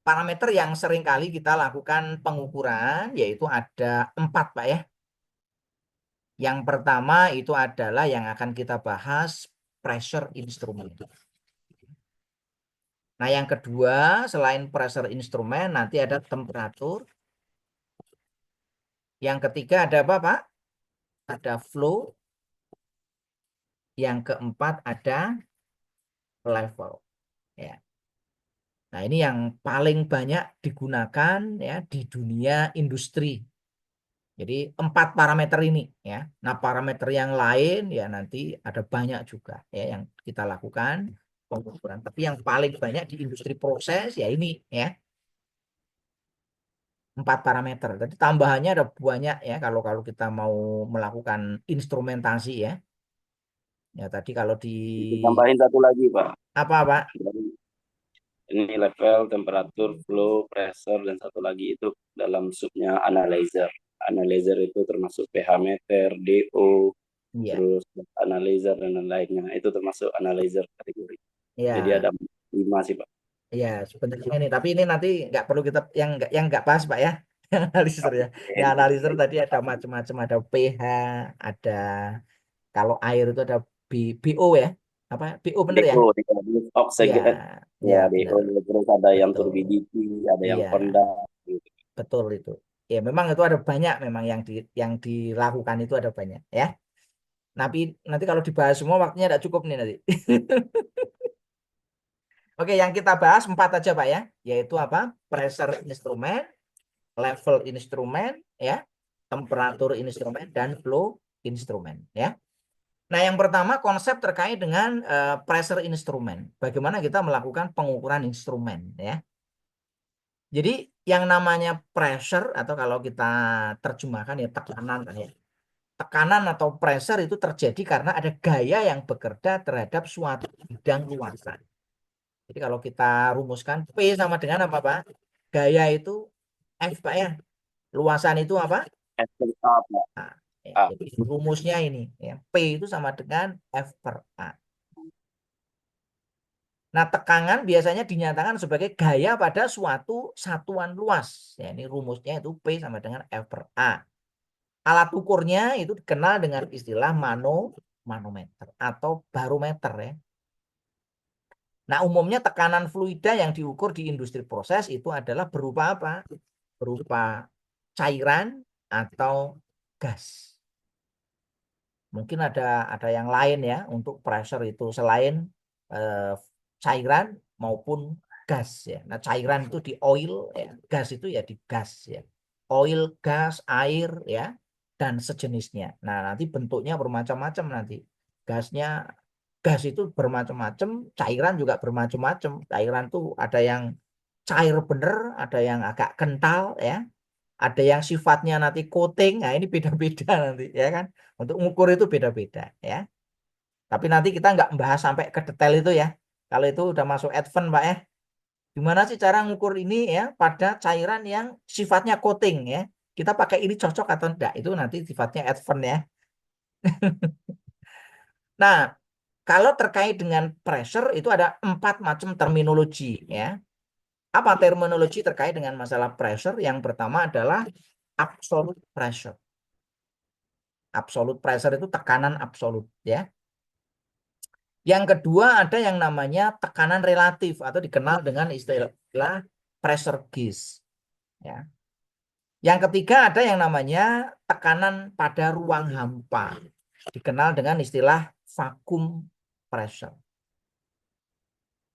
parameter yang sering kali kita lakukan pengukuran, yaitu ada 4, Pak ya. Yang pertama itu adalah yang akan kita bahas pressure instrument. Nah, yang kedua selain pressure instrument nanti ada temperatur. Yang ketiga ada apa, Pak? Ada flow. Yang keempat ada level. Ya. Nah, ini yang paling banyak digunakan ya di dunia industri. Jadi 4 parameter ini ya. Nah, parameter yang lain ya nanti ada banyak juga ya yang kita lakukan pengukuran. Tapi yang paling banyak di industri proses ya ini ya. 4 parameter. Jadi tambahannya ada banyak ya kalau kalau kita mau melakukan instrumentasi ya. Ya tadi kalau di Tambahin satu lagi, Pak. apa, Pak? Ini level, temperatur, flow, pressure, dan satu lagi itu dalam subnya analyzer. Analyzer itu termasuk pH meter, DO, Iya. terus analyzer dan lain-lainnya. Itu termasuk analyzer kategori. Jadi Iya. ada 5 sih, Pak. Iya, sebenarnya ini. Tapi ini nanti nggak perlu kita yang nggak bahas, Pak ya. Yang analisis ya. Oke. Ya analisis tadi ada macam-macam, ada pH, ada kalau air itu ada BO ya. Apa? BO bener ya? DO, dikarbonat Iya, oxide. ya Ya, DO. benar. Terus ada yang Betul. turbidity, ada yang Iya, rendah. Gitu. betul itu. Ya memang itu ada banyak memang yang dilakukan itu ada banyak ya. Nanti kalau dibahas semua waktunya tidak cukup nih nanti. Oke, yang kita bahas 4 aja, Pak ya, yaitu apa? Pressure instrument, level instrumen, ya, temperatur instrumen, dan flow instrumen, ya. Nah, yang pertama konsep terkait dengan pressure instrumen. Bagaimana kita melakukan pengukuran instrumen, ya. Jadi yang namanya pressure atau kalau kita terjemahkan ya tekanan, ya. Tekanan atau pressure itu terjadi karena ada gaya yang bekerja terhadap suatu bidang luasan. Jadi kalau kita rumuskan P sama dengan apa, Pak? Gaya itu F, Pak ya. Luasan itu apa? SPA, Pak. A. Ya, A. jadi rumusnya ini ya, P itu sama dengan F per A. Nah, tekanan biasanya dinyatakan sebagai gaya pada suatu satuan luas. Ya, ini rumusnya itu P sama dengan F per A. Alat ukurnya itu dikenal dengan istilah manometer atau barometer ya. Nah, umumnya tekanan fluida yang diukur di industri proses itu adalah berupa apa? Berupa cairan atau gas. Mungkin ada yang lain ya untuk pressure itu selain cairan maupun gas ya. Nah, cairan itu di oil ya, gas itu ya di gas ya. Oil, gas, air ya dan sejenisnya. Nah, nanti bentuknya bermacam-macam nanti. Gasnya gas itu bermacam-macam, cairan juga bermacam-macam. Cairan tuh ada yang cair bener, ada yang agak kental ya. Ada yang sifatnya nanti coating, nah ini beda-beda nanti ya kan. Untuk mengukur itu beda-beda ya. Tapi nanti kita nggak membahas sampai ke detail itu ya. Kalau itu udah masuk advance, Pak ya. Gimana sih cara mengukur ini ya pada cairan yang sifatnya coating ya. Kita pakai ini cocok atau enggak, itu nanti sifatnya advance ya. Nah, kalau terkait dengan pressure itu ada 4 macam terminologi ya. Apa terminologi terkait dengan masalah pressure? Yang pertama adalah absolute pressure. Absolute pressure itu tekanan absolut ya. Yang kedua ada yang namanya tekanan relatif atau dikenal dengan istilah pressure gauge ya. Yang ketiga ada yang namanya tekanan pada ruang hampa, dikenal dengan istilah vacuum pressure.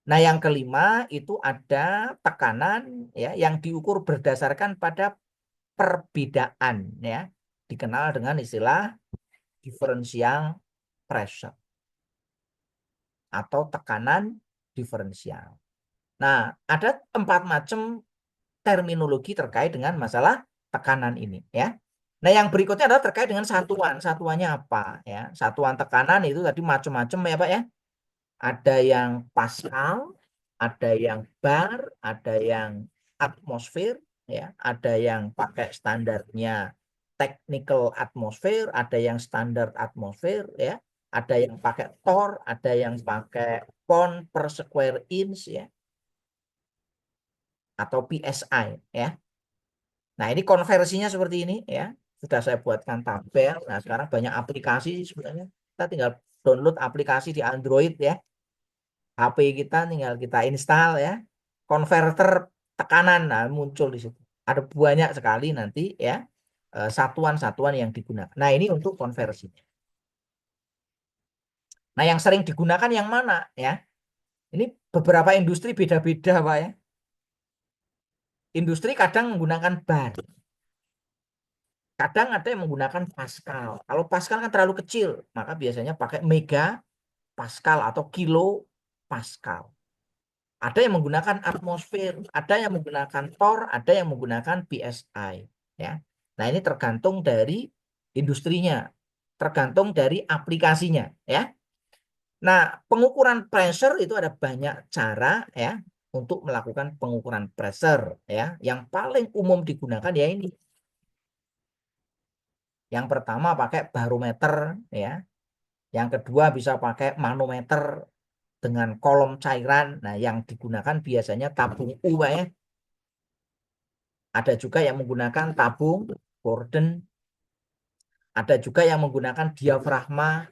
Nah, yang kelima itu ada tekanan ya yang diukur berdasarkan pada perbedaan ya, dikenal dengan istilah differential pressure atau tekanan diferensial. Nah, ada 4 macam terminologi terkait dengan masalah tekanan ini ya. Nah, yang berikutnya adalah terkait dengan satuan. Satuannya apa ya? Satuan tekanan itu tadi macam-macam ya, Pak ya. Ada yang Pascal, ada yang bar, ada yang atmosfer ya, ada yang pakai standarnya technical atmosfer, ada yang standar atmosfer ya, ada yang pakai torr, ada yang pakai pound per square inch ya. atau PSI ya. Nah, ini konversinya seperti ini ya. Sudah saya buatkan tabel. Nah, sekarang banyak aplikasi sebenarnya. Kita tinggal download aplikasi di Android ya. HP kita tinggal kita install ya. Konverter tekanan, nah muncul di situ. Ada banyak sekali nanti ya satuan-satuan yang digunakan. Nah, ini untuk konversinya. Nah, yang sering digunakan yang mana ya? Ini beberapa industri beda-beda, Pak ya. Industri kadang menggunakan bar. Kadang ada yang menggunakan Pascal. Kalau Pascal kan terlalu kecil, maka biasanya pakai mega Pascal atau kilo Pascal. Ada yang menggunakan atmosfer, ada yang menggunakan torr, ada yang menggunakan PSI. Ya. Nah, ini tergantung dari industrinya, tergantung dari aplikasinya. Ya. Nah, pengukuran pressure itu ada banyak cara ya untuk melakukan pengukuran pressure ya. Yang paling umum digunakan ya ini. Yang pertama pakai barometer ya. Yang kedua bisa pakai manometer dengan kolom cairan. Nah, yang digunakan biasanya tabung U ya. Ada juga yang menggunakan tabung Borden. Ada juga yang menggunakan diafragma.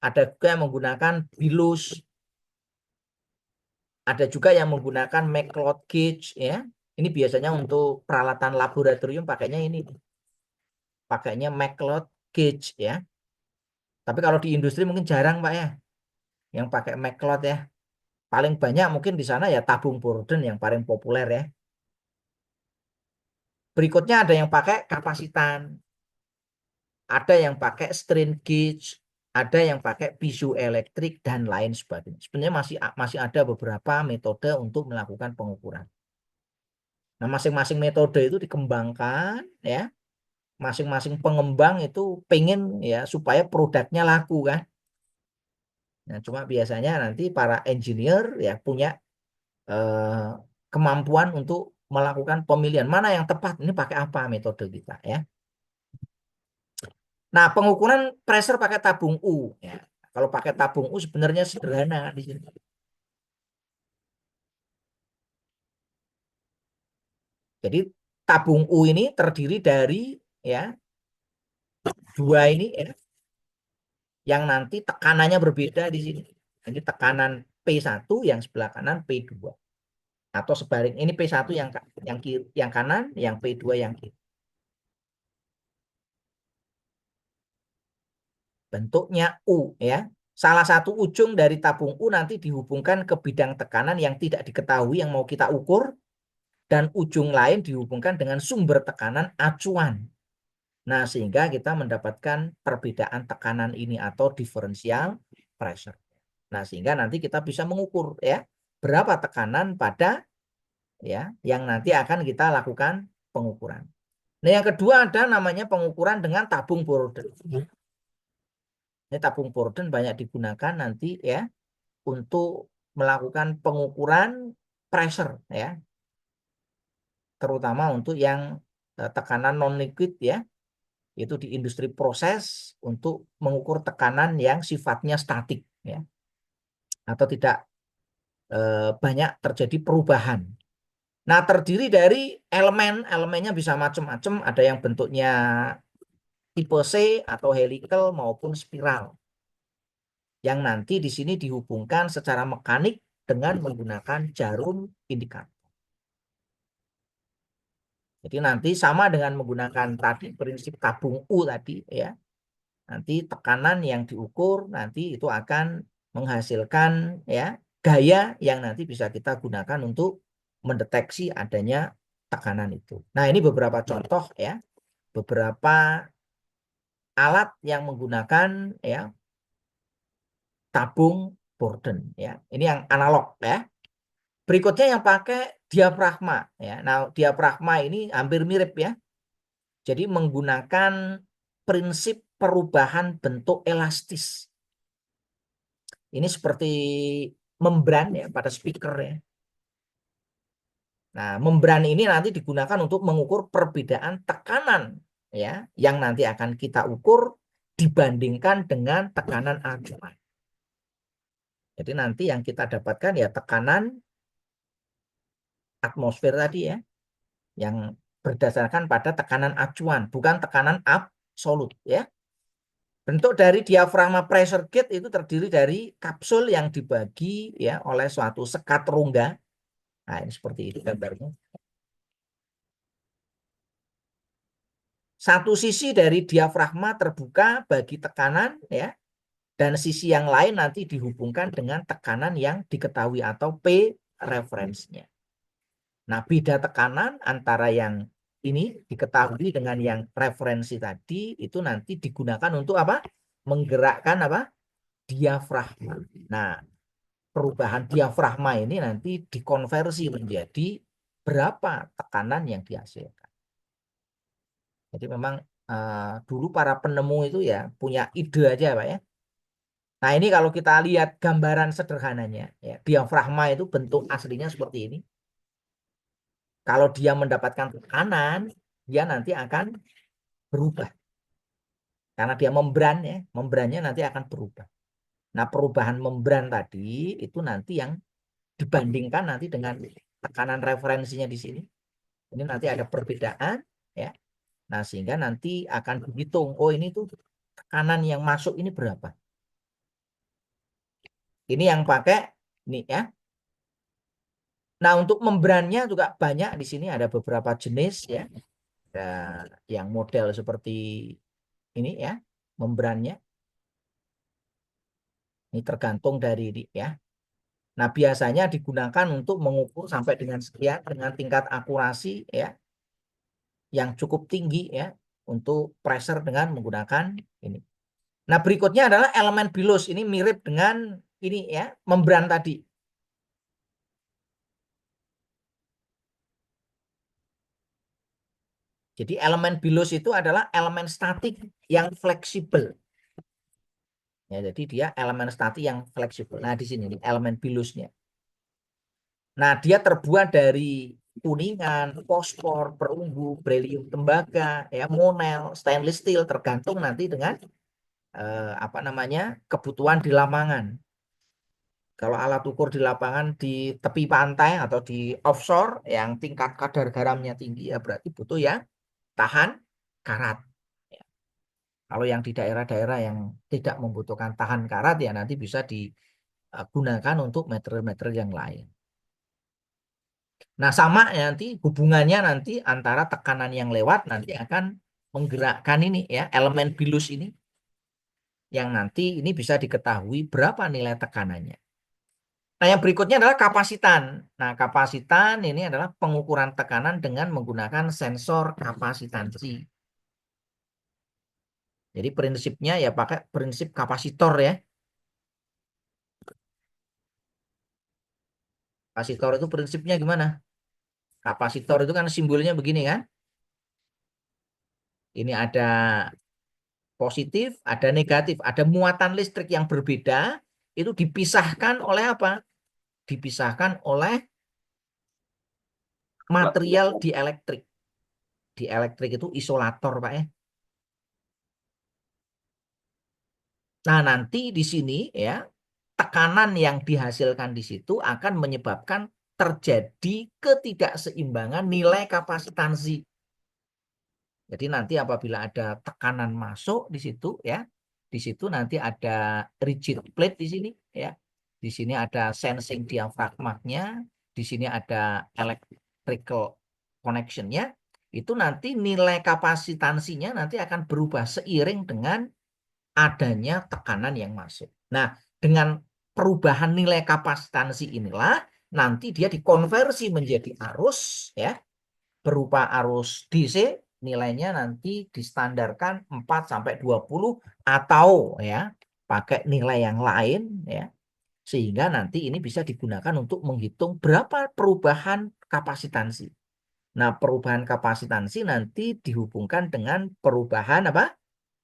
Ada juga yang menggunakan bilus. Ada juga yang menggunakan McLeod gauge ya. Ini biasanya untuk peralatan laboratorium pakainya ini. Pakainya McLeod gauge ya. Tapi kalau di industri mungkin jarang, Pak ya. Yang pakai McLeod ya. Paling banyak mungkin di sana ya tabung Borden yang paling populer ya. Berikutnya ada yang pakai kapasitan. Ada yang pakai strain gauge, ada yang pakai piezoelektrik dan lain sebagainya. Sebenarnya masih ada beberapa metode untuk melakukan pengukuran. Nah, masing-masing metode itu dikembangkan ya. Masing-masing pengembang itu pengen ya supaya produknya laku kan. Nah, cuma biasanya nanti para engineer ya punya eh, kemampuan untuk melakukan pemilihan mana yang tepat ini pakai apa metode kita ya. Nah, pengukuran pressure pakai tabung U ya. Kalau pakai tabung U sebenarnya sederhana di sini. Jadi tabung U ini terdiri dari ya dua ini ya yang nanti tekanannya berbeda di sini. Ini tekanan P1 yang sebelah kanan P2 atau sebalik ini P1 yang kiri, yang kanan, yang P2 yang kiri. Bentuknya U ya. Salah satu ujung dari tabung U nanti dihubungkan ke bidang tekanan yang tidak diketahui yang mau kita ukur dan ujung lain dihubungkan dengan sumber tekanan acuan. Nah, sehingga kita mendapatkan perbedaan tekanan ini atau differential pressure. Nah, sehingga nanti kita bisa mengukur ya berapa tekanan pada ya yang nanti akan kita lakukan pengukuran. Nah, yang kedua ada namanya pengukuran dengan tabung Borden. Ini tabung Borden banyak digunakan nanti ya untuk melakukan pengukuran pressure ya, terutama untuk yang tekanan non liquid ya, itu di industri proses untuk mengukur tekanan yang sifatnya statik ya atau tidak banyak terjadi perubahan. Nah, terdiri dari elemennya bisa macam-macam, ada yang bentuknya tipe C atau helical maupun spiral. Yang nanti di sini dihubungkan secara mekanik dengan menggunakan jarum indikator. Jadi nanti sama dengan menggunakan tadi prinsip tabung U tadi ya. Nanti tekanan yang diukur nanti itu akan menghasilkan ya gaya yang nanti bisa kita gunakan untuk mendeteksi adanya tekanan itu. Nah, ini beberapa contoh ya, beberapa alat yang menggunakan ya tabung Borden ya. Ini yang analog ya. Berikutnya yang pakai diafragma ya. Nah, diafragma ini hampir mirip ya. Jadi menggunakan prinsip perubahan bentuk elastis. Ini seperti membran ya pada speaker ya. Nah, membran ini nanti digunakan untuk mengukur perbedaan tekanan ya yang nanti akan kita ukur dibandingkan dengan tekanan acuan. Jadi nanti yang kita dapatkan ya tekanan atmosfer tadi ya, yang berdasarkan pada tekanan acuan, bukan tekanan absolut ya. Bentuk dari diafragma pressure gauge itu terdiri dari kapsul yang dibagi ya oleh suatu sekat rongga. Nah, ini seperti itu gambarnya. Satu sisi dari diafragma terbuka bagi tekanan ya, dan sisi yang lain nanti dihubungkan dengan tekanan yang diketahui atau P referensinya. Nah, beda tekanan antara yang ini diketahui dengan yang referensi tadi itu nanti digunakan untuk apa? Menggerakkan apa? Diafragma. Nah, perubahan diafragma ini nanti dikonversi menjadi berapa tekanan yang dihasilkan. Jadi memang dulu para penemu itu ya punya ide aja Pak ya. Nah ini kalau kita lihat gambaran sederhananya ya, diafragma itu bentuk aslinya seperti ini. Kalau dia mendapatkan tekanan, dia nanti akan berubah. Karena dia membran ya, membrannya nanti akan berubah. Nah perubahan membran tadi itu nanti yang dibandingkan nanti dengan tekanan referensinya di sini. Ini nanti ada perbedaan ya. Nah, sehingga nanti akan dihitung, oh ini tuh tekanan yang masuk ini berapa. Ini yang pakai ini ya. Nah, untuk membrannya juga banyak di sini ada beberapa jenis ya. Ada yang model seperti ini ya, membrannya. Ini tergantung dari ini ya. Nah, biasanya digunakan untuk mengukur sampai dengan sekian dengan tingkat akurasi ya yang cukup tinggi ya untuk pressure dengan menggunakan ini. Nah, berikutnya adalah elemen bilus. Ini mirip dengan ini ya, membran tadi. Jadi elemen bilus itu adalah elemen statik yang fleksibel. Ya, jadi dia elemen statik yang fleksibel. Nah, di sini nih, elemen bilusnya. Nah, dia terbuat dari kuningan, fosfor, perunggu, berilium tembaga, ya, monel, stainless steel, tergantung nanti dengan apa namanya kebutuhan di lapangan. Kalau alat ukur di lapangan di tepi pantai atau di offshore yang tingkat kadar garamnya tinggi ya berarti butuh ya tahan karat. Ya. Kalau yang di daerah-daerah yang tidak membutuhkan tahan karat ya nanti bisa digunakan untuk material-material yang lain. Nah sama ya, nanti hubungannya nanti antara tekanan yang lewat nanti akan menggerakkan ini ya elemen bilus ini yang nanti ini bisa diketahui berapa nilai tekanannya. Nah, yang berikutnya adalah kapasitan. Nah, kapasitan ini adalah pengukuran tekanan dengan menggunakan sensor kapasitansi. Jadi prinsipnya ya pakai prinsip kapasitor ya. Kapasitor itu prinsipnya gimana? Kapasitor itu kan simbolnya begini kan. Ini ada positif, ada negatif, ada muatan listrik yang berbeda. Itu dipisahkan oleh apa? Dipisahkan oleh material dielektrik. Dielektrik itu isolator, Pak ya. Nah, nanti di sini ya, tekanan yang dihasilkan di situ akan menyebabkan terjadi ketidakseimbangan nilai kapasitansi. Jadi nanti apabila ada tekanan masuk di situ ya, di situ nanti ada rigid plate di sini ya. Di sini ada sensing diafragmanya, di sini ada electrical connectionnya. Itu nanti nilai kapasitansinya nanti akan berubah seiring dengan adanya tekanan yang masuk. Nah, dengan perubahan nilai kapasitansi inilah nanti dia dikonversi menjadi arus ya, berupa arus DC nilainya nanti distandarkan 4 sampai 20 atau ya pakai nilai yang lain ya. Sehingga nanti ini bisa digunakan untuk menghitung berapa perubahan kapasitansi. Nah, perubahan kapasitansi nanti dihubungkan dengan perubahan apa?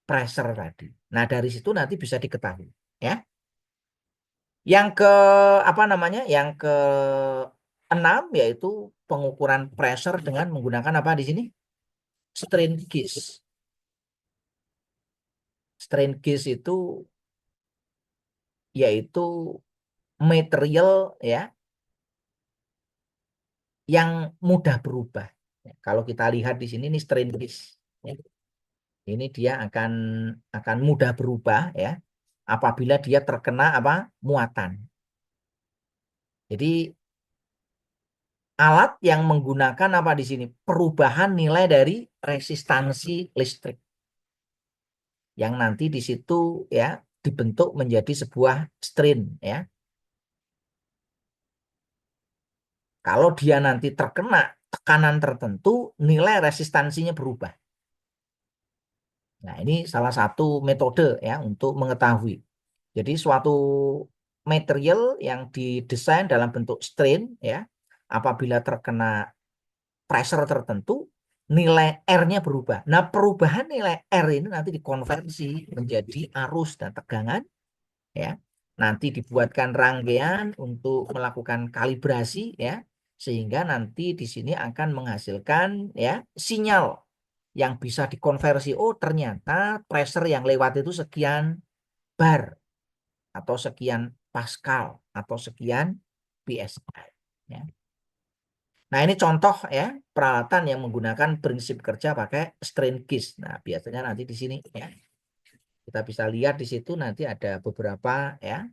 Pressure tadi. Nah, dari situ nanti bisa diketahui, ya. Yang ke apa namanya? Yang ke enam yaitu pengukuran pressure dengan menggunakan apa di sini? Strain gauge. Strain gauge itu yaitu material ya yang mudah berubah. Ya, kalau kita lihat di sini ini strain case. Ya. Ini dia akan mudah berubah ya apabila dia terkena apa muatan. Jadi alat yang menggunakan apa di sini perubahan nilai dari resistansi listrik yang nanti di situ ya dibentuk menjadi sebuah strain ya. Kalau dia nanti terkena tekanan tertentu, nilai resistansinya berubah. Nah, ini salah satu metode ya untuk mengetahui. Jadi suatu material yang didesain dalam bentuk strain ya, apabila terkena pressure tertentu, nilai R-nya berubah. Nah, perubahan nilai R ini nanti dikonversi menjadi arus dan tegangan ya. Nanti dibuatkan rangkaian untuk melakukan kalibrasi ya, sehingga nanti di sini akan menghasilkan ya sinyal yang bisa dikonversi. Oh, ternyata pressure yang lewat itu sekian bar atau sekian Pascal atau sekian PSI ya. Nah, ini contoh ya peralatan yang menggunakan prinsip kerja pakai strain gauge. Nah, biasanya nanti di sini ya. Kita bisa lihat di situ nanti ada beberapa ya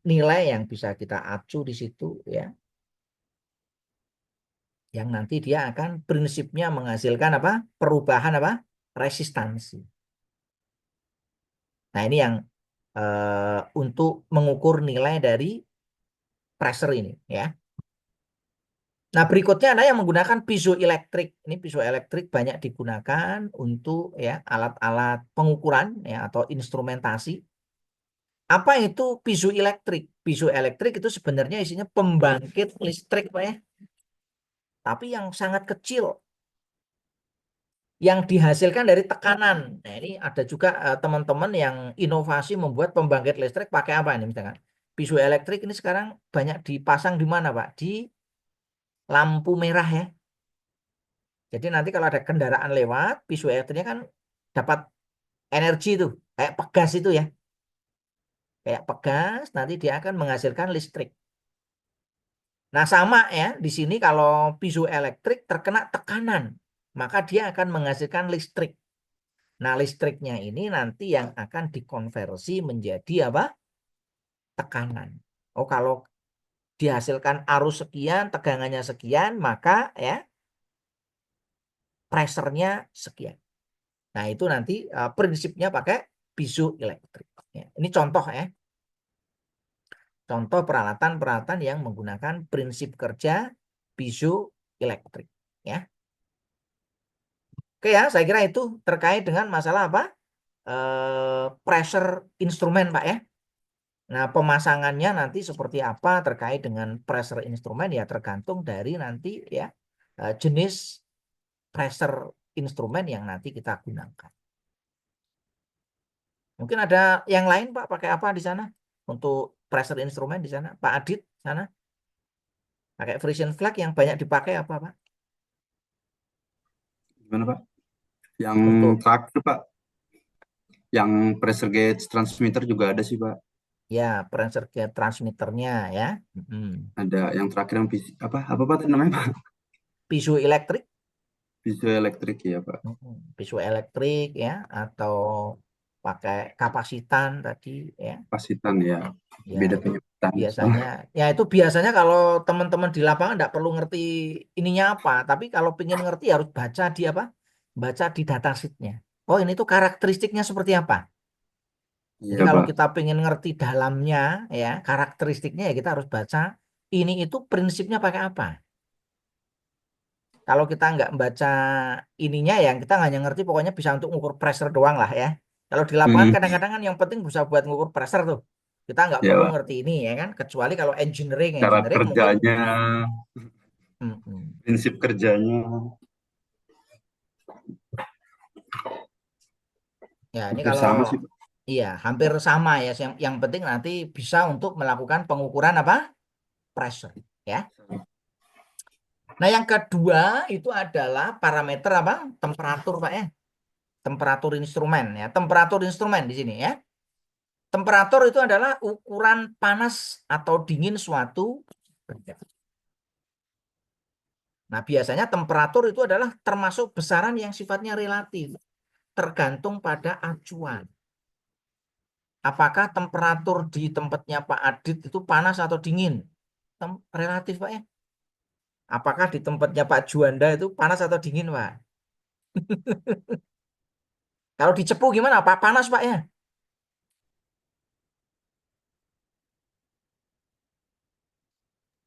nilai yang bisa kita acu di situ ya. Yang nanti dia akan prinsipnya menghasilkan apa? Perubahan apa? Resistansi. Nah, ini yang untuk mengukur nilai dari pressure ini ya. Nah, berikutnya ada yang menggunakan piezoelektrik. Ini piezoelektrik banyak digunakan untuk ya alat-alat pengukuran ya atau instrumentasi. Apa itu piezoelektrik? Piezoelektrik itu sebenarnya isinya pembangkit listrik, Pak ya. Tapi yang sangat kecil yang dihasilkan dari tekanan. Nah, ini ada juga teman-teman yang inovasi membuat pembangkit listrik pakai apa ini misalkan. Piezoelektrik ini sekarang banyak dipasang di mana, Pak? Di lampu merah ya. Jadi nanti kalau ada kendaraan lewat, piezoelektriknya kan dapat energi itu, kayak pegas itu ya. Kayak pegas, nanti dia akan menghasilkan listrik. Nah, sama ya, di sini kalau piezoelektrik terkena tekanan, maka dia akan menghasilkan listrik. Nah, listriknya ini nanti yang akan dikonversi menjadi apa? Tekanan. Oh, kalau dihasilkan arus sekian, tegangannya sekian, maka ya pressure-nya sekian. Nah, itu nanti prinsipnya pakai piezoelektrik. Ya, ini contoh ya. Contoh peralatan-peralatan yang menggunakan prinsip kerja piezoelektrik. Ya. Oke ya, saya kira itu terkait dengan masalah apa? Pressure instrumen, Pak ya. Nah, pemasangannya nanti seperti apa terkait dengan pressure instrumen ya tergantung dari nanti ya jenis pressure instrumen yang nanti kita gunakan. Mungkin ada yang lain Pak, pakai apa di sana untuk pressure instrumen di sana? Pak Adit sana pakai Frisian flag yang banyak dipakai apa Pak? Gimana Pak? Yang Untuk terakhir Pak, yang pressure gauge transmitter juga ada sih Pak. ya pressure gauge transmitternya ya. Ada yang terakhir yang apa Pak tadi namanya Pak? Piezoelektrik, Piezoelektrik ya Pak. piezoelektrik ya atau pakai kapasitan tadi ya. Kapasitan ya. Ya, Beda itu penyebutan. biasanya, ya itu biasanya kalau teman-teman di lapangan tidak perlu ngerti ininya apa, tapi kalau pengen ngerti harus baca di apa? Baca di datasheetnya. Oh, ini tuh karakteristiknya seperti apa? Jadi Iya kalau Pak. kita pengen ngerti dalamnya, ya karakteristiknya ya kita harus baca ini itu prinsipnya pakai apa. Kalau kita nggak baca ininya ya kita hanya ngerti pokoknya bisa untuk ngukur pressure doang lah ya. Kalau di lapangan Hmm, kadang-kadang kan yang penting bisa buat ngukur pressure tuh. Kita nggak ya perlu Pak. ngerti ini ya kan. Kecuali kalau engineering, Cara engineering mungkin kerjanya, mm-mm. prinsip kerjanya. Ya ini Hampir kalau sama sih Pak. iya hampir sama ya. Yang penting nanti bisa untuk melakukan pengukuran apa? Pressure ya. Nah yang kedua itu adalah parameter apa? Temperatur Pak ya. Temperatur instrumen ya. Temperatur instrumen di sini ya. Temperatur itu adalah ukuran panas atau dingin suatu benda. Nah, biasanya temperatur itu adalah termasuk besaran yang sifatnya relatif, tergantung pada acuan. Apakah temperatur di tempatnya Pak Adit itu panas atau dingin? Relatif, Pak ya. Apakah di tempatnya Pak Juanda itu panas atau dingin, Pak? Kalau di Cepu gimana, Pak? Panas, Pak ya?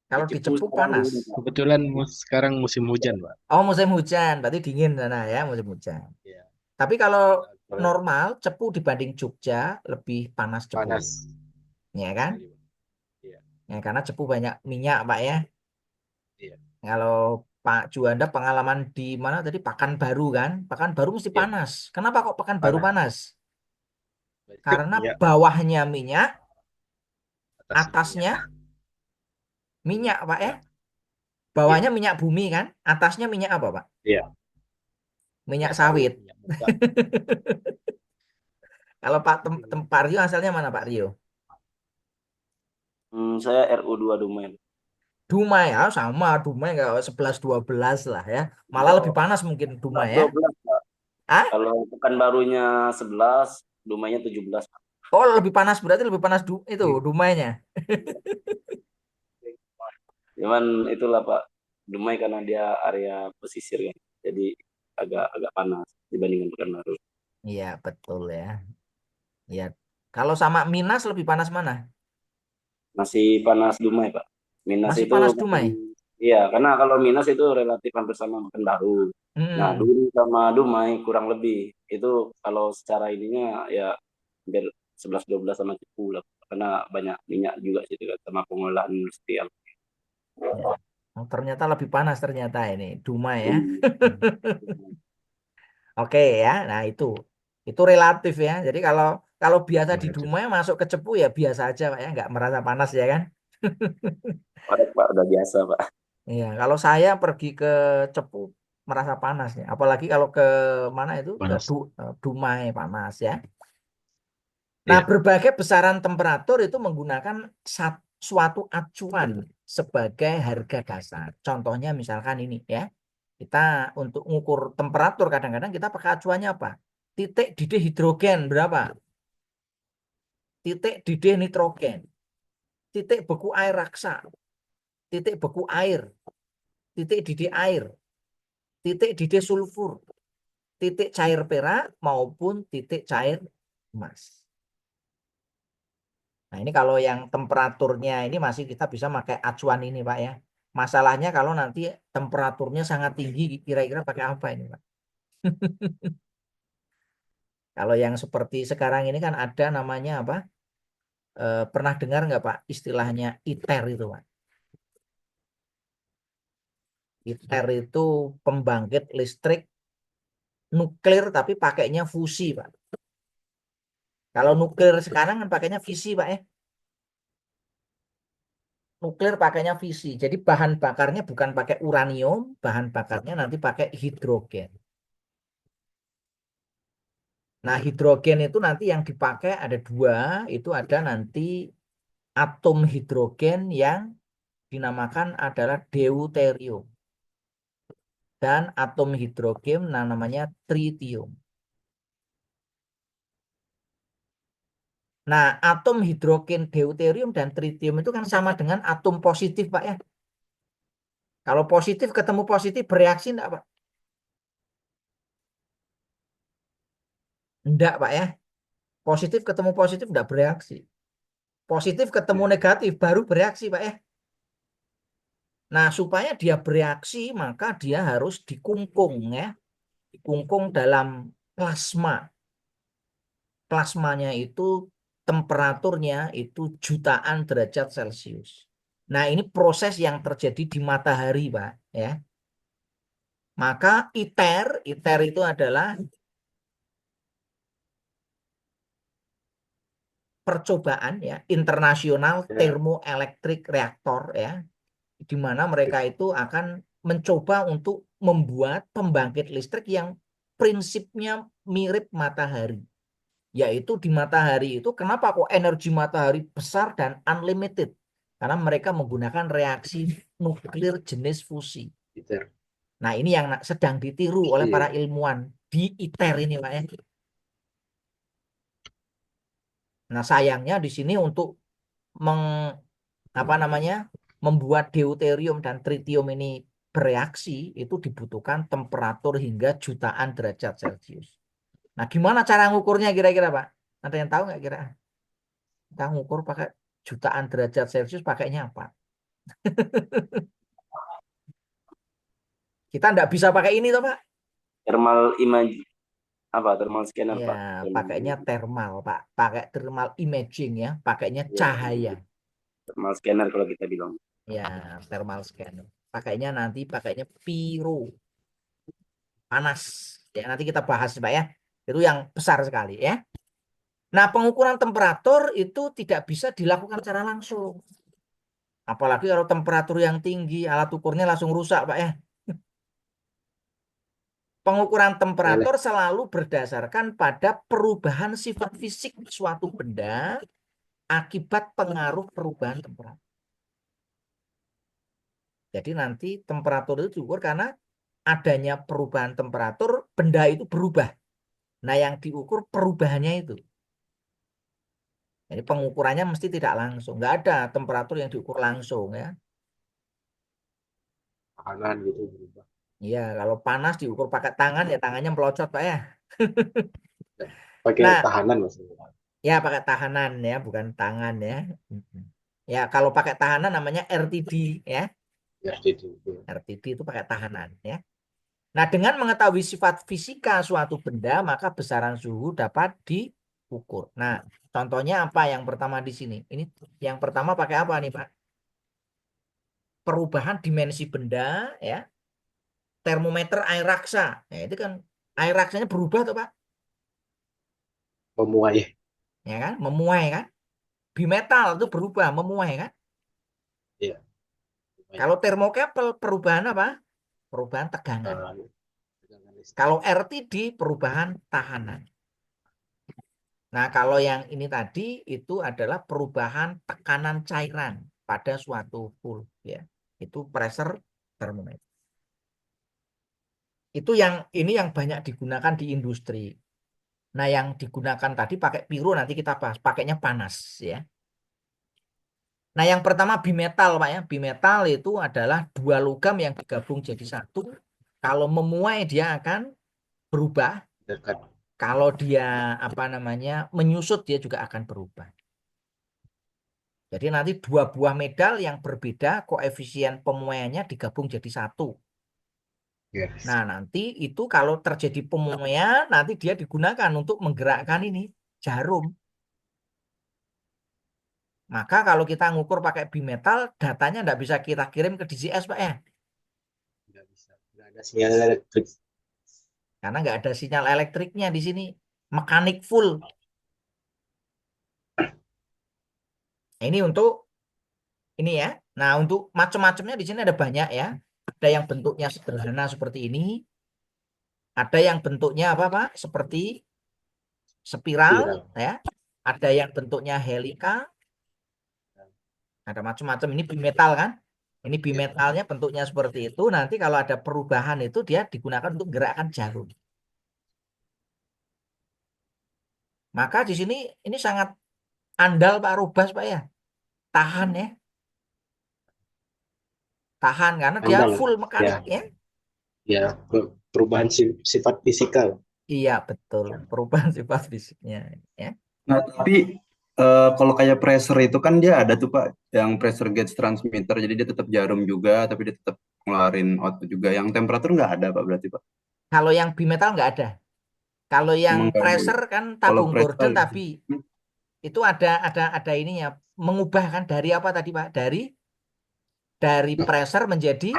Kalau di Cepu Cepu sekarang panas. dingin, Pak. Kebetulan sekarang musim hujan, Pak. Oh, musim hujan, berarti dingin sana ya, musim hujan. Iya. Tapi kalau Kalau normal, Cepu dibanding Jogja lebih panas Cepu, panas ya kan? sekali, Pak. Iya, Ya, karena Cepu banyak minyak, Pak ya. iya, Kalau Pak Juanda pengalaman di mana tadi Pekanbaru kan? Pekanbaru mesti iya, panas. Kenapa kok Pekanbaru panas. panas? Banyak Karena minyak, bawahnya minyak, atasnya minyak. atasnya minyak, Pak ya. Iya, iya, Bawahnya minyak bumi kan? Atasnya minyak apa, Pak? iya. Minyak Minyak sawit, sawit. minyak muda. Kalau Pak Rio asalnya mana, Pak Rio? Saya RU2 Dumai. Dumai ya, sama Dumai nggak 11-12 lah ya. Malah lebih panas mungkin Dumai ya. 12, Pak. Ah? Kalau Pekanbarunya 11, Dumainya 17, Pak. Oh, lebih panas berarti lebih panas itu Dumainya. Cuman itulah Pak, Dumai karena dia area pesisir kan, jadi agak agak panas dibandingkan Pekanbaru. Iya, betul ya. Iya. Kalau sama Minas lebih panas mana? Masih panas Dumai Pak. Minas Masih itu panas Dumai. iya, karena kalau Minas itu relatif hampir sama Pekanbaru. Nah, Hmm. Duri sama Dumai kurang lebih. Itu kalau secara ininya ya hampir 11-12 sama Cepu lah. Karena banyak minyak juga situ kan, sama pengolahan industrial. Ya. Oh, ternyata lebih panas ternyata ini Dumai ya. Oke ya. Nah, itu relatif ya. Jadi kalau kalau biasa di Relatif. Dumai masuk ke Cepu ya biasa aja Pak ya, nggak merasa panas ya kan? Pak, udah biasa Pak. Iya, kalau saya pergi ke Cepu merasa panas ya. Apalagi kalau ke mana itu ke Panas. Dumai panas ya. Nah, Iya, berbagai besaran temperatur itu menggunakan suatu acuan sebagai harga dasar. Contohnya misalkan ini ya. Kita untuk mengukur temperatur kadang-kadang kita pakai acuannya apa? Titik didih hidrogen berapa? Titik didih nitrogen. Titik beku air raksa. Titik beku air. Titik didih air. Titik didih sulfur. Titik cair perak maupun titik cair emas. Nah, ini kalau yang temperaturnya ini masih kita bisa pakai acuan ini, Pak ya. Masalahnya kalau nanti temperaturnya sangat tinggi, kira-kira pakai apa ini, Pak? Kalau yang seperti sekarang ini kan ada namanya apa? Pernah dengar nggak Pak istilahnya ITER itu, Pak? ITER itu pembangkit listrik nuklir tapi pakainya fusi, Pak. Kalau nuklir sekarang kan pakainya fisi, Pak ya. Nuklir pakainya fisi. Jadi bahan bakarnya bukan pakai uranium, bahan bakarnya nanti pakai hidrogen. Nah, hidrogen itu nanti yang dipakai ada dua, itu ada nanti atom hidrogen yang dinamakan adalah deuterium. Dan atom hidrogen namanya tritium. Nah, atom hidrogen deuterium dan tritium itu kan sama dengan atom positif, Pak ya. Kalau positif ketemu positif bereaksi enggak, Pak? Enggak, Pak ya. Positif ketemu positif enggak bereaksi. Positif ketemu negatif baru bereaksi, Pak ya. Nah, supaya dia bereaksi maka dia harus dikungkung ya. Dikungkung dalam plasma. Plasmanya itu temperaturnya itu jutaan derajat Celcius. Nah, ini proses yang terjadi di matahari, Pak, ya. Maka ITER itu adalah percobaan ya, internasional ya. thermoelectric reactor ya, di mana mereka itu akan mencoba untuk membuat pembangkit listrik yang prinsipnya mirip matahari. Yaitu di matahari itu kenapa kok energi matahari besar dan unlimited? Karena mereka menggunakan reaksi nuklir jenis fusi. ITER. Nah, ini yang sedang ditiru oleh Iya. para ilmuwan di ITER ini, Pak ya. Nah, sayangnya di sini untuk membuat deuterium dan tritium ini bereaksi itu dibutuhkan temperatur hingga jutaan derajat Celcius. Nah, gimana cara ngukurnya kira-kira, Pak? Ada yang tahu nggak kira? Kita ngukur pakai jutaan derajat Celcius pakainya apa? Kita nggak bisa pakai ini toh, Pak? Thermal image apa? Thermal scanner, Ya, Pak. pakainya thermal, Pak. Pakai thermal imaging ya, pakainya Ya, cahaya. thermal scanner kalau kita bilang. Ya, thermal scanner. Pakainya piro, panas. Ya, nanti kita bahas, Pak ya. Itu yang besar sekali ya. Nah, pengukuran temperatur itu tidak bisa dilakukan secara langsung. Apalagi kalau temperatur yang tinggi, alat ukurnya langsung rusak, Pak ya. Pengukuran temperatur selalu berdasarkan pada perubahan sifat fisik suatu benda akibat pengaruh perubahan temperatur. Jadi nanti temperatur itu diukur karena adanya perubahan temperatur, benda itu berubah. Nah, yang diukur perubahannya itu. Jadi pengukurannya mesti tidak langsung. Nggak ada temperatur yang diukur langsung ya. Kanan gitu berubah. Iya, kalau panas diukur pakai tangan ya tangannya melocot, Pak ya. Pakai Nah, tahanan maksudnya. ya pakai tahanan ya, bukan tangan ya. Ya, kalau pakai tahanan namanya RTD ya. Ya, gitu. RTD itu pakai tahanan ya. Nah, dengan mengetahui sifat fisika suatu benda, maka besaran suhu dapat diukur. Nah, contohnya apa yang pertama di sini? Ini yang pertama pakai apa nih, Pak? Perubahan dimensi benda ya. Termometer air raksa. Nah, itu kan air raksanya berubah tuh, Pak. Memuai. Ya kan? Memuai kan? Bimetal itu berubah, memuai kan? Iya. Kalau termokapel perubahan apa? Perubahan tegangan. Kalau RTD perubahan tahanan. Nah, kalau yang ini tadi itu adalah perubahan tekanan cairan pada suatu pool ya. Itu pressure thermometer. Itu ini yang banyak digunakan di industri. Nah, yang digunakan tadi pakai piro nanti kita bahas, pakainya panas ya. Nah, yang pertama bimetal, Pak ya. Bimetal itu adalah dua logam yang digabung jadi satu. Kalau memuai dia akan berubah. Dekat. Kalau dia menyusut dia juga akan berubah. Jadi nanti dua buah medal yang berbeda koefisien pemuaiannya digabung jadi satu. Yes. Nah, nanti itu kalau terjadi pemuaian nanti dia digunakan untuk menggerakkan ini jarum. Maka kalau kita ngukur pakai bimetal, datanya nggak bisa kita kirim ke DCS, Pak ya. Nggak bisa. Nggak ada sinyal elektrik. Karena nggak ada sinyal elektriknya di sini. Mekanik full. Ini untuk ini ya. Nah, untuk macam-macamnya di sini ada banyak ya. Ada yang bentuknya sederhana seperti ini. Ada yang bentuknya apa, Pak? Seperti spiral ya. Ada yang bentuknya helika. Ada macam-macam. Ini bimetal kan? Ini bimetalnya bentuknya seperti itu. Nanti kalau ada perubahan itu dia digunakan untuk gerakan jarum. Maka di sini ini sangat andal Pak Rubas, Pak ya. Tahan ya. Tahan karena dia Andal. full mekanik ya. Ya, perubahan sifat fisikal. Iya, betul. Perubahan sifat fisiknya ya. Nah, tapi kalau kayak pressure itu kan dia ada tuh Pak, yang pressure gauge transmitter, jadi dia tetap jarum juga, tapi dia tetap ngeluarin output juga. Yang temperatur nggak ada Pak berarti Pak? Kalau yang bimetal nggak ada. Kalau yang Emang nggak ada. pressure kan Kalau tabung pressure Gordon ada. tapi itu ada ininya mengubah kan dari apa tadi Pak? Dari pressure menjadi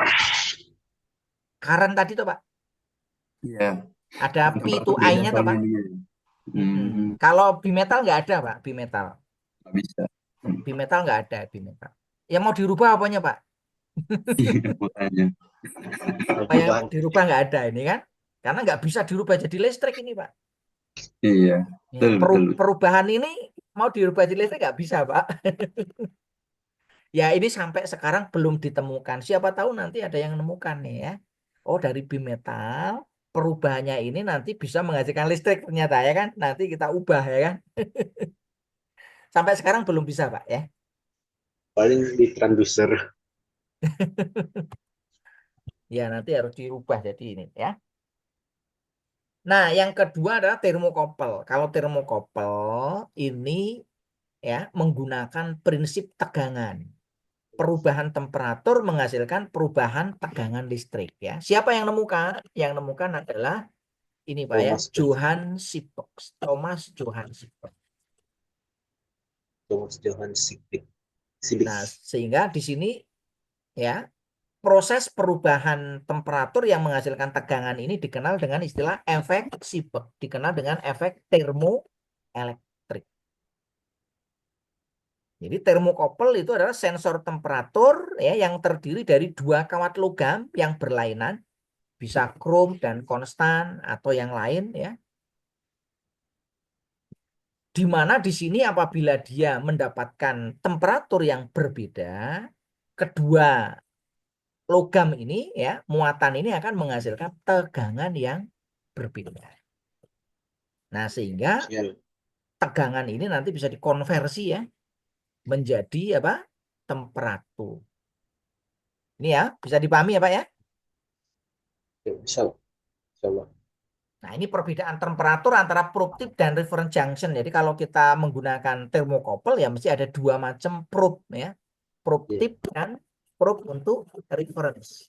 current tadi tuh Pak. Iya. Ada Yang P temperatur to beda I-nya tuh soalnya Pak. dia. Kalau bimetal nggak ada Pak, bimetal. Nggak bisa. Bimetal nggak ada bimetal. Yang mau dirubah apanya Pak? Iya, makanya. Yang dirubah nggak ada ini kan? Karena nggak bisa dirubah jadi listrik ini Pak. Iya, Ya, betul. perubahan ini mau dirubah jadi listrik nggak bisa Pak. Ya ini sampai sekarang belum ditemukan. Siapa tahu nanti ada yang menemukan nih ya. oh dari bimetal perubahannya ini nanti bisa menghasilkan listrik ternyata ya kan. Nanti kita ubah ya kan. Sampai sekarang belum bisa Pak ya. Paling di transducer. Ya nanti harus dirubah jadi ini ya. Nah yang kedua adalah termokopel. Kalau termokopel ini ya menggunakan prinsip tegangan. Perubahan temperatur menghasilkan perubahan tegangan listrik ya. Siapa yang nemukan? Yang nemukan adalah ini Pak ya, Thomas Johann Siebox. Thomas Johann Siebox. Johann Sibik. Nah, sehingga di sini ya proses perubahan temperatur yang menghasilkan tegangan ini dikenal dengan istilah efek Seebeck, dikenal dengan efek termoelektrik. Jadi termokopel itu adalah sensor temperatur ya yang terdiri dari dua kawat logam yang berlainan, bisa krom dan konstan atau yang lain ya. Di mana di sini apabila dia mendapatkan temperatur yang berbeda, kedua logam ini ya, muatan ini akan menghasilkan tegangan yang berbeda. Nah, sehingga tegangan ini nanti bisa dikonversi ya menjadi apa? Temperatur. Ini ya, bisa dipahami ya, Pak ya? Bisa, coba. Nah, ini perbedaan temperatur antara probe tip dan reference junction. Jadi kalau kita menggunakan termokopel ya mesti ada dua macam probe ya. Probe tip dan probe untuk reference.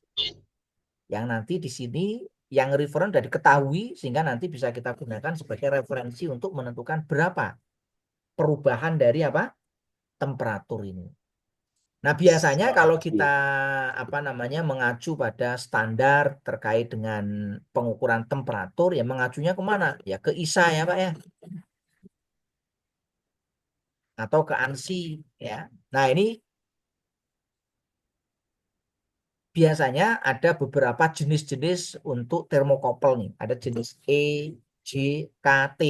Yang nanti di sini yang reference sudah diketahui sehingga nanti bisa kita gunakan sebagai referensi untuk menentukan berapa perubahan dari apa? Temperatur ini. Nah, biasanya kalau kita mengacu pada standar terkait dengan pengukuran temperatur ya mengacunya kemana? Ya ke ISA ya Pak ya. Atau ke ANSI ya. Nah, ini biasanya ada beberapa jenis-jenis untuk termokopel nih. Ada jenis E, J, K, T.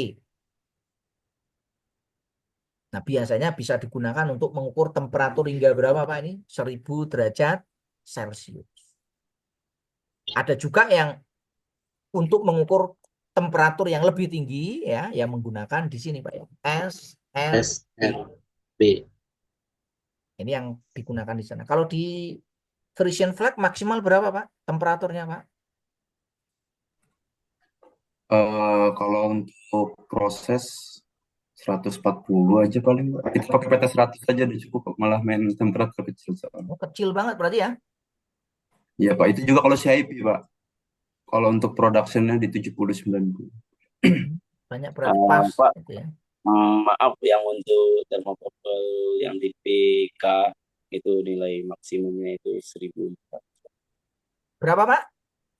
Nah, biasanya bisa digunakan untuk mengukur temperatur hingga berapa Pak ini? 1000 derajat Celcius. Ada juga yang untuk mengukur temperatur yang lebih tinggi ya, yang menggunakan di sini Pak ya. SRB. Ini yang digunakan di sana. Kalau di Frisian flag maksimal berapa Pak temperaturnya Pak? Kalau untuk proses 140 aja paling. Kita pakai PT 100 aja udah cukup, malah main temperatur kecil soalnya. Oh, kecil banget berarti ya. Iya Pak, itu juga kalau CIP Pak. Kalau untuk productionnya di 70-90. Banyak berarti pas Pak, gitu ya. maaf yang untuk termokopel yang di PK itu nilai maksimumnya itu 1400. Berapa Pak?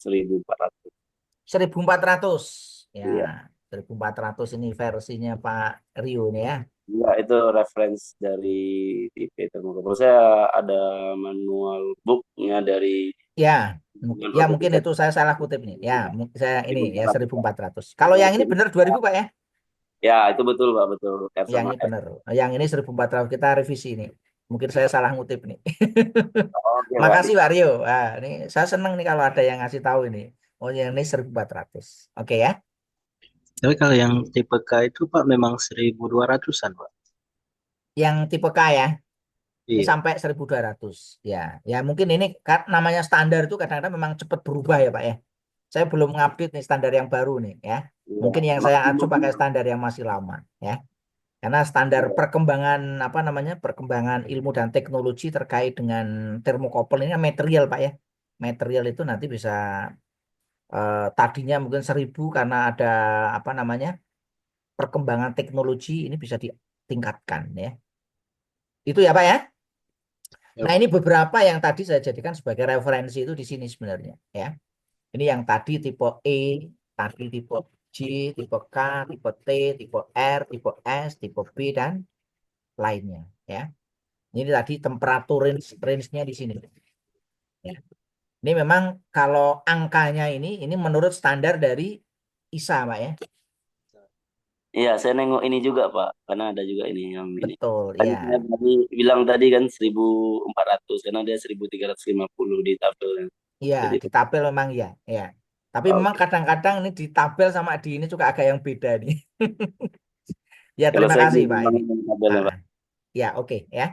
1400. 1400. Ya, Iya. 1400 ini versinya Pak Rio nih ya. Ya, itu reference dari IP termokopel. Saya ada manual booknya dari Ya, ya mungkin itu saya salah kutip nih. Ya, saya ini ya 1400. Kalau yang ini benar 2000 Pak ya? Ya, itu betul Pak, betul. R Yang sama ini S. benar. Yang ini 1400 kita revisi nih. Mungkin saya salah ngutip nih. Oke, Pak. Makasih Pak Rio. Ah, ini saya senang nih kalau ada yang ngasih tahu ini. Oh, yang ini 1400. Oke ya. Tapi kalau yang tipe K itu Pak memang 1200-an Pak. Yang tipe K ya. Ini Iya. sampai 1200. Ya, ya mungkin ini namanya standar itu kadang-kadang memang cepat berubah ya Pak ya. Saya belum ngupdate nih standar yang baru nih ya. Mungkin yang saya acu pakai standar yang masih lama ya. Karena standar perkembangan perkembangan ilmu dan teknologi terkait dengan termokopel ini kan material Pak ya. Material itu nanti bisa tadinya mungkin 1000 karena ada perkembangan teknologi ini bisa ditingkatkan ya. Itu ya Pak ya. Nah, ini beberapa yang tadi saya jadikan sebagai referensi itu di sini sebenarnya ya. Ini yang tadi tipe E, tadi tipe J, tipe K, tipe T, tipe R, tipe S, tipe B dan lainnya ya. Ini tadi temperatur range-nya di sini. Ya. Ini memang kalau angkanya ini menurut standar dari ISA, Pak ya. Iya, saya nengok ini juga Pak, karena ada juga ini yang ini. Betul, Tadi ya. saya bilang tadi kan 1400 karena dia 1350 di tabelnya. Iya, Jadi di tabel memang ya, ya. Tapi memang oke. kadang-kadang ini di tabel sama di ini juga agak yang beda nih. Ya, Kalau terima saya kasih belum Pak ini. menemukan tabelnya, Ah, Pak. ya, oke ya.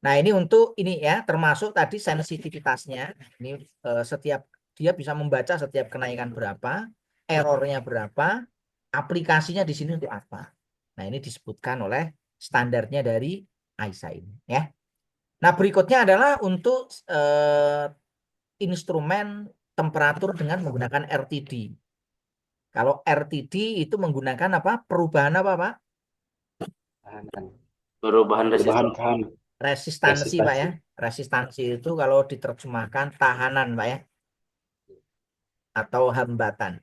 Nah, ini untuk ini ya, termasuk tadi sensitivitasnya. Ini setiap dia bisa membaca setiap kenaikan berapa, errornya berapa, aplikasinya di sini untuk apa. Nah, ini disebutkan oleh standarnya dari ISA ini ya. Nah, berikutnya adalah untuk instrumen temperatur dengan menggunakan RTD. Kalau RTD itu menggunakan apa? Perubahan apa, Pak? Tahanan. Perubahan Perubahan resisten. tahan. Resistansi, Pak ya. Resistansi. Resistansi itu kalau diterjemahkan tahanan, Pak ya, atau hambatan.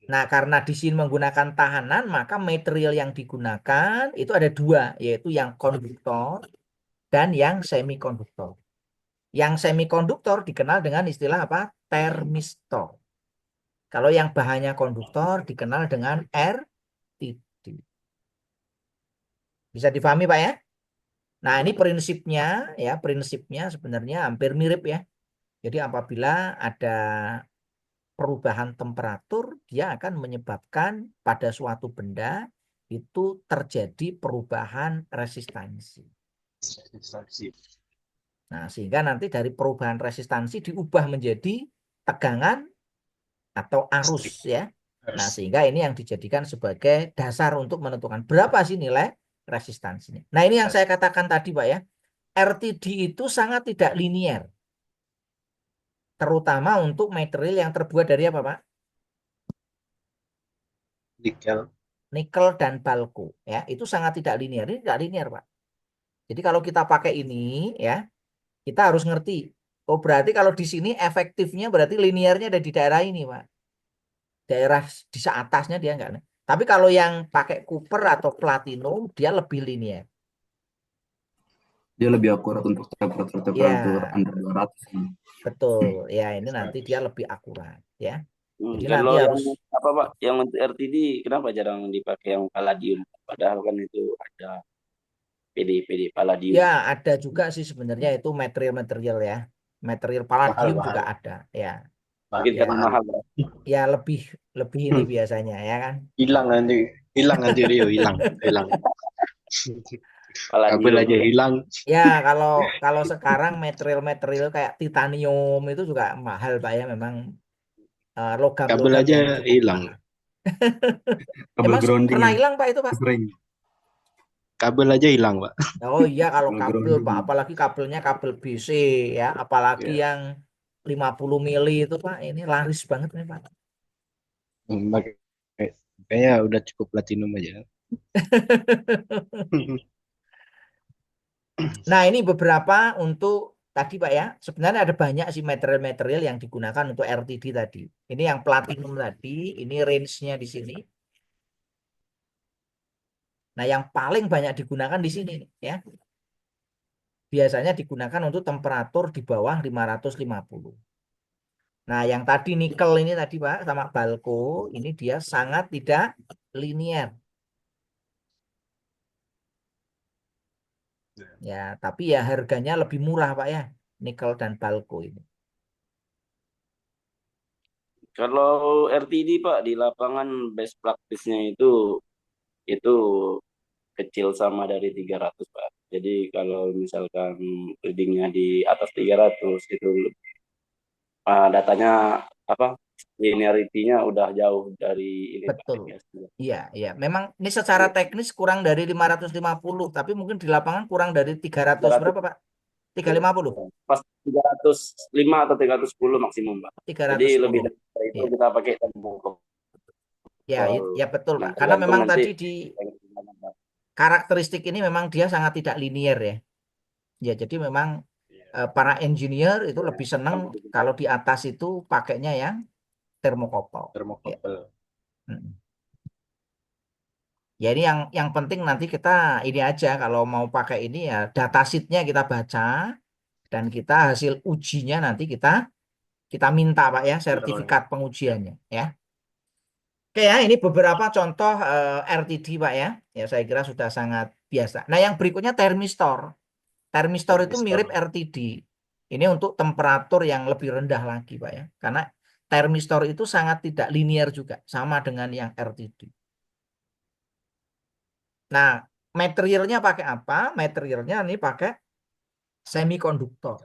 Nah, karena di sini menggunakan tahanan, maka material yang digunakan itu ada dua, yaitu yang konduktor dan yang semikonduktor. Yang semikonduktor dikenal dengan istilah apa? Termistor. Kalau yang bahannya konduktor dikenal dengan RTD. Bisa difahami, Pak ya? Nah, ini prinsipnya ya, prinsipnya sebenarnya hampir mirip ya. Jadi apabila ada perubahan temperatur, dia akan menyebabkan pada suatu benda itu terjadi perubahan resistansi. Resistansi. Nah, sehingga nanti dari perubahan resistansi diubah menjadi tegangan atau arus Listrik. ya. Nah, Harus. sehingga ini yang dijadikan sebagai dasar untuk menentukan berapa sih nilai resistansinya. Nah, ini yang saya katakan tadi, Pak ya. RTD itu sangat tidak linier. Terutama untuk material yang terbuat dari apa, Pak? Nikel. Nikel dan balko ya. Itu sangat tidak linier. Ini tidak linier, Pak. Jadi kalau kita pakai ini ya, kita harus ngerti. Oh, berarti kalau di sini efektifnya berarti liniernya ada di daerah ini, Pak. Daerah di atasnya dia enggak. Tapi kalau yang pakai copper atau platinum, dia lebih linier. Dia lebih akurat untuk temperatur Ya, under 200. betul. Ya, ini nanti dia lebih akurat. Ya. Jadi nanti Kalau yang harus apa Pak, yang untuk RTD kenapa jarang dipakai yang palladium? Padahal kan itu ada PD palladium. ya ada juga sih sebenarnya itu material-material ya. Material Mahal, palladium juga mahal. ada. Ya, Mungkin ya, karena mahal, Pak. ya lebih lebih ini biasanya ya kan. Hilang nanti Rio, hilang. Kabel Palladium. aja hilang. Ya, kalau kalau sekarang material-material kayak titanium itu juga mahal Pak ya, memang Kabel logam-logam aja yang cukup hilang. mahal. Kabel Emang grounding pernah ya, hilang Pak itu Pak? sering. Oh iya, kalau Kabel kabel Pak, grounding. apalagi kabelnya kabel BC ya, apalagi Ya. yang 50 mili itu Pak, ini laris banget nih Pak. Kayaknya udah cukup platinum aja. Nah, ini beberapa untuk tadi Pak ya. Sebenarnya ada banyak sih material-material yang digunakan untuk RTD tadi. Ini yang platinum tadi, ini range-nya di sini. Nah, yang paling banyak digunakan di sini ya. Biasanya digunakan untuk temperatur di bawah 550. Nah, yang tadi nikel ini tadi Pak sama balko, ini dia sangat tidak linier. Ya, tapi ya harganya lebih murah Pak ya, nikel dan balko ini. Kalau RTD Pak di lapangan best practice-nya itu kecil sama dari 300 Pak. Jadi kalau misalkan readingnya di atas 300 itu datanya apa linearity-nya udah jauh dari ini Pak. Betul. Biasanya. Iya, iya. Memang ini secara teknis kurang dari 550, tapi mungkin di lapangan kurang dari 300 300 berapa Pak? 350, pas 305 atau 310 maksimum Pak. Jadi lebih 310. dari itu Iya. kita pakai termokol. Ya, ya betul Nah, Pak. Karena tergantung memang nanti tadi di karakteristik ini memang dia sangat tidak linier ya. Ya, jadi memang para engineer itu lebih senang kalau di atas itu pakainya yang termokopel. Ya. Termokopel. Mm. Ya ini yang penting nanti kita ini aja kalau mau pakai ini ya datasheetnya kita baca dan kita hasil ujinya nanti kita minta Pak ya sertifikat pengujiannya ya. Oke ya ini beberapa contoh RTD Pak ya. Ya saya kira sudah sangat biasa. Nah yang berikutnya termistor. Termistor itu mirip Termistor. RTD. Ini untuk temperatur yang lebih rendah lagi, Pak ya. Karena termistor itu sangat tidak linear juga, sama dengan yang RTD. Nah, materialnya pakai apa? Materialnya ini pakai semikonduktor.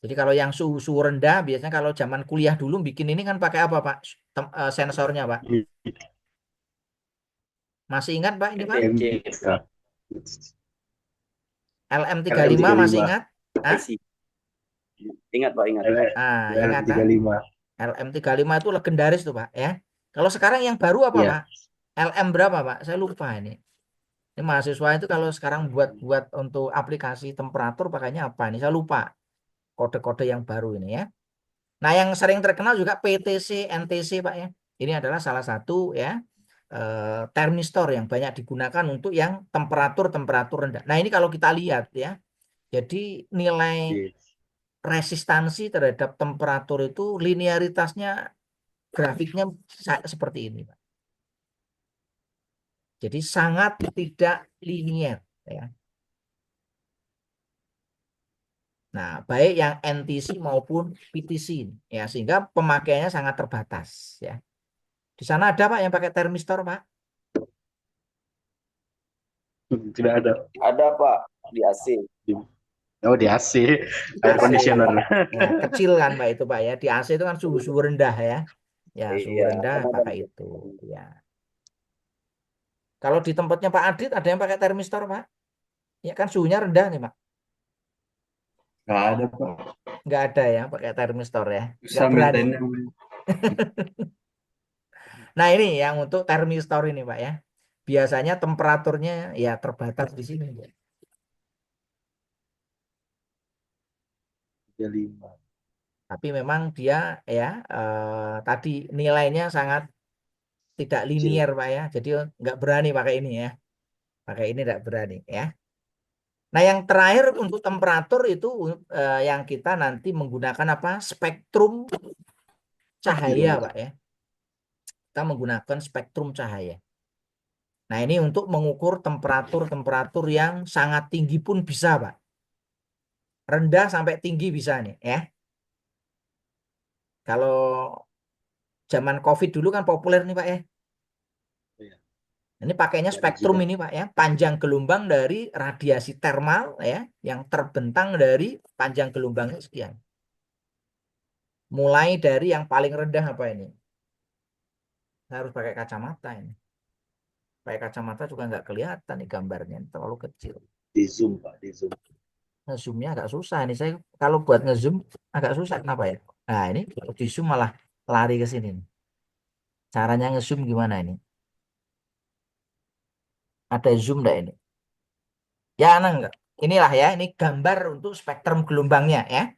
Jadi kalau yang suhu rendah, biasanya kalau zaman kuliah dulu bikin ini kan pakai apa, Pak? Sensornya, Pak. Masih ingat, Pak, ini, Pak? NTC, LM35 masih ingat? Hah? IC. Ingat Pak, ingat. Ah, ingat, Pak. 35. LM35 itu legendaris tuh, Pak, ya. Kalau sekarang yang baru apa, Iya. Pak? LM berapa, Pak? Saya lupa ini. Ini mahasiswa itu kalau sekarang buat untuk aplikasi temperatur pakainya apa ini? Saya lupa kode-kode yang baru ini ya. Nah, yang sering terkenal juga PTC, NTC, Pak ya. Ini adalah salah satu ya termistor yang banyak digunakan untuk yang temperatur rendah. Nah, ini kalau kita lihat ya. Jadi nilai resistansi terhadap temperatur itu linearitasnya grafiknya seperti ini, Pak. Jadi sangat tidak linear ya. Nah, baik yang NTC maupun PTC ya, sehingga pemakaiannya sangat terbatas ya. Di sana ada, Pak, yang pakai termistor, Pak? Tidak ada. Ada Pak di AC. Oh, di AC, air AC. conditioner. Ya, kecil kan, Pak, itu, Pak ya. Di AC itu kan suhu rendah ya. Ya, suhu Iya, rendah kan ada. pakai itu ya. Kalau di tempatnya Pak Adit ada yang pakai termistor, Pak? Ya kan suhunya rendah nih, Pak. Nggak ada, Pak. Nggak ada ya pakai termistor ya. Nggak Susah berani. maintainnya. Nah, ini yang untuk termistor ini, Pak ya. Biasanya temperaturnya ya terbatas di sini. 35. Tapi memang dia ya tadi nilainya sangat tidak linear, Pak ya. Jadi nggak berani pakai ini ya. Pakai ini nggak berani ya. Nah, yang terakhir untuk temperatur itu yang kita nanti menggunakan apa? Spektrum cahaya, Pak ya. Kita menggunakan spektrum cahaya. Nah, ini untuk mengukur temperatur yang sangat tinggi pun bisa, Pak. Rendah sampai tinggi bisa nih ya. Kalau zaman COVID dulu kan populer nih, Pak ya. Iya. Ini pakainya spektrum ini, Pak ya. Panjang gelombang dari radiasi termal ya yang terbentang dari panjang gelombangnya sekian. Mulai dari yang paling rendah apa ini? Saya harus pakai kacamata ini. Pakai kacamata juga nggak kelihatan nih gambarnya, terlalu kecil. Di zoom, Pak, di zoom. Ngezoomnya agak susah nih. Saya kalau buat ngezoom agak susah, kenapa ya? Nah, ini kalau di zoom malah lari ke sini nih. Caranya ngezoom gimana ini? Ada zoom enggak ini? Ya, enggak. Inilah ya, ini gambar untuk spektrum gelombangnya ya.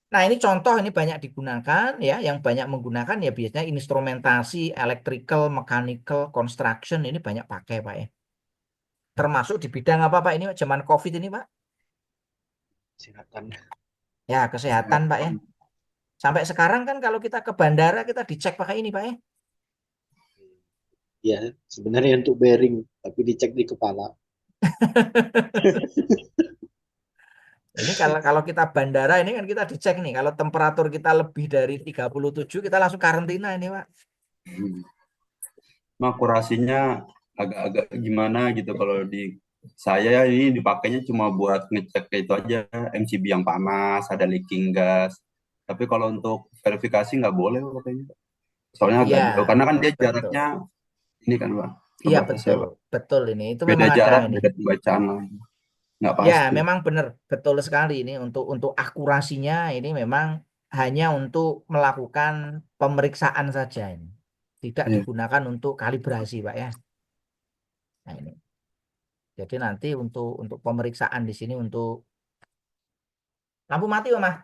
Nah, ini contoh ini banyak digunakan ya, yang banyak menggunakan ya biasanya instrumentasi, electrical, mechanical, construction ini banyak pakai, Pak ya. Termasuk di bidang apa, Pak, ini zaman COVID ini, Pak? Kesehatan. Ya, kesehatan, Pak ya. Sampai sekarang kan kalau kita ke bandara kita dicek pakai ini, Pak ya. Ya, sebenarnya untuk bearing, tapi dicek di kepala. Ini kalau kita bandara ini kan kita dicek nih, kalau temperatur kita lebih dari 37 kita langsung karantina ini, Pak. Akurasinya agak-agak gimana gitu kalau di saya ini dipakainya cuma buat ngecek itu aja, MCB yang panas, ada leaking gas. Tapi kalau untuk verifikasi nggak boleh katanya. Soalnya agak Iya, jauh karena kan dia betul. jaraknya ini kan, Pak. Iya, Terbatas ya, betul. Pak. Betul ini. Itu Beda memang ada jarak, ini. beda pembacaan lah. Nggak Ya, pasti. memang benar, betul sekali ini untuk akurasinya ini memang hanya untuk melakukan pemeriksaan saja ini. Tidak Iya. digunakan untuk kalibrasi, Pak ya. Nah, ini. Jadi nanti untuk pemeriksaan di sini untuk lampu mati, Pak, Mas.